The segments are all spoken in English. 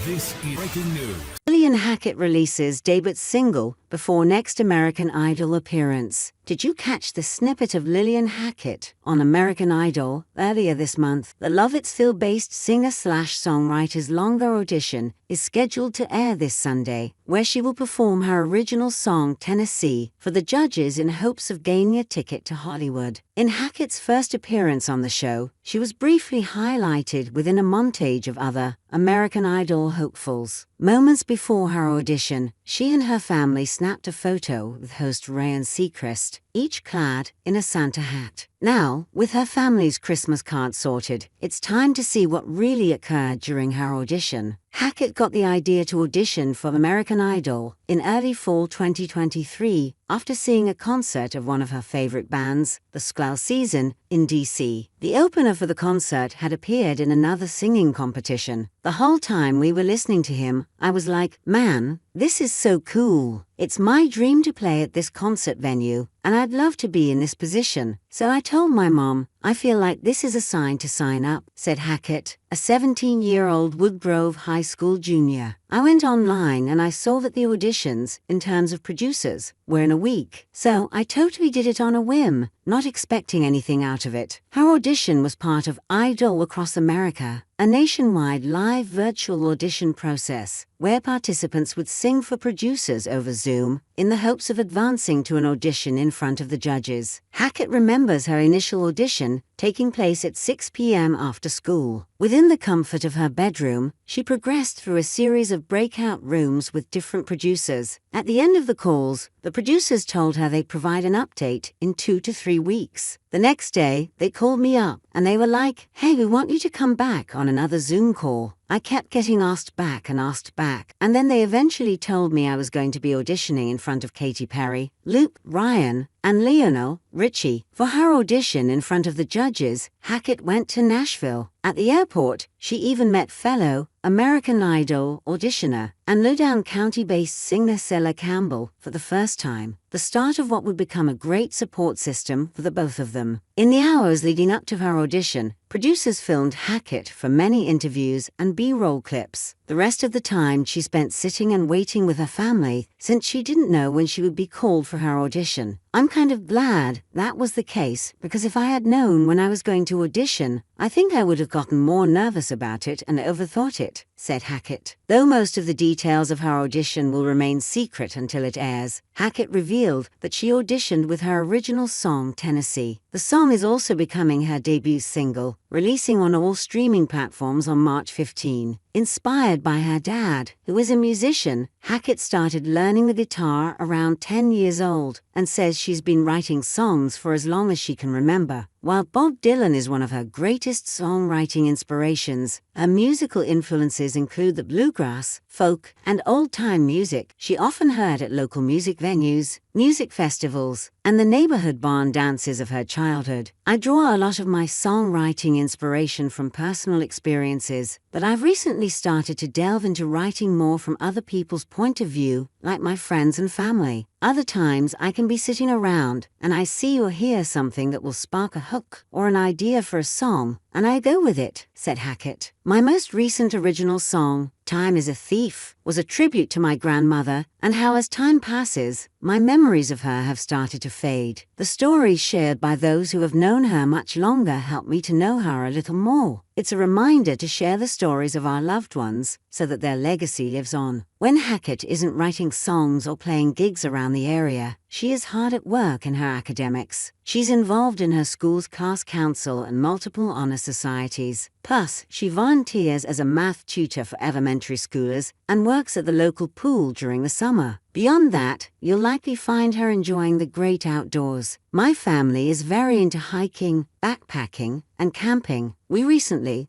This is breaking news. Lillian Hackett releases debut single before next American Idol appearance. Did you catch the snippet of Lillian Hackett on American Idol earlier this month? The Lovettsville-based singer-slash-songwriter's longer audition is scheduled to air this Sunday, where she will perform her original song Tennessee for the judges in hopes of gaining a ticket to Hollywood. In Hackett's first appearance on the show, she was briefly highlighted within a montage of other American Idol hopefuls. Moments before her audition, she and her family snapped a photo with host Ryan Seacrest, each clad in a Santa hat. Now, with her family's Christmas card sorted, it's time to see what really occurred during her audition. Hackett got the idea to audition for American Idol in early fall 2023 after seeing a concert of one of her favorite bands, the Swell season, in DC. The opener for the concert had appeared in another singing competition. The whole time we were listening to him, I was like, man, this is so cool. It's my dream to play at this concert venue, and I'd love to be in this position. So I told my mom, I feel like this is a sign to sign up, said Hackett, a 17-year-old Woodgrove High School junior. I went online and I saw that the auditions, in terms of producers, were in a week. So I totally did it on a whim, not expecting anything out of it. Her audition was part of Idol Across America, a nationwide live virtual audition process where participants would sing for producers over Zoom in the hopes of advancing to an audition in front of the judges. Hackett remembers her initial audition taking place at 6 p.m. after school. Within the comfort of her bedroom, she progressed through a series of breakout rooms with different producers. At the end of the calls, the producers told her they'd provide an update in 2 to 3 weeks. The next day, they called me up and they were like, hey, we want you to come back on another Zoom call. I kept getting asked back, and then they eventually told me I was going to be auditioning in front of Katy Perry, Luke, Ryan, and Lionel Richie. For her audition in front of the judges, Hackett went to Nashville. At the airport, she even met fellow American Idol auditioner and Loudoun County-based singer Sella Campbell for the first time, the start of what would become a great support system for the both of them. In the hours leading up to her audition, producers filmed Hackett for many interviews and B-roll clips. The rest of the time she spent sitting and waiting with her family since she didn't know when she would be called for her audition. I'm kind of glad that was the case because if I had known when I was going to audition, I think I would have gotten more nervous about it and overthought it, said Hackett. Though most of the details of her audition will remain secret until it airs, Hackett revealed that she auditioned with her original song Tennessee. The song is also becoming her debut single, releasing on all streaming platforms on March 15. Inspired by her dad, who is a musician, Hackett started learning the guitar around 10 years old and says she's been writing songs for as long as she can remember. While Bob Dylan is one of her greatest songwriting inspirations, her musical influences include the bluegrass, folk, and old-time music she often heard at local music venues, music festivals, and the neighborhood barn dances of her childhood. I draw a lot of my songwriting inspiration from personal experiences, but I've recently started to delve into writing more from other people's point of view, like my friends and family. Other times I can be sitting around and I see or hear something that will spark a hook or an idea for a song, and I go with it, said Hackett. My most recent original song, Time is a Thief, was a tribute to my grandmother and how as time passes, my memories of her have started to fade. The stories shared by those who have known her much longer help me to know her a little more. It's a reminder to share the stories of our loved ones so that their legacy lives on. When Hackett isn't writing songs or playing gigs around the area, she is hard at work in her academics. She's involved in her school's class council and multiple honor societies. Plus, she volunteers as a math tutor for elementary schoolers and works at the local pool during the summer. Beyond that, you'll likely find her enjoying the great outdoors. My family is very into hiking, backpacking, and camping. We recently,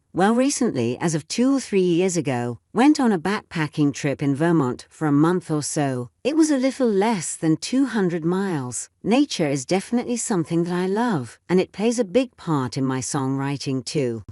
as of 2 or 3 years ago, went on a backpacking trip in Vermont for a month or so. It was a little less than 200 miles. Nature is definitely something that I love, and it plays a big part in my songwriting too.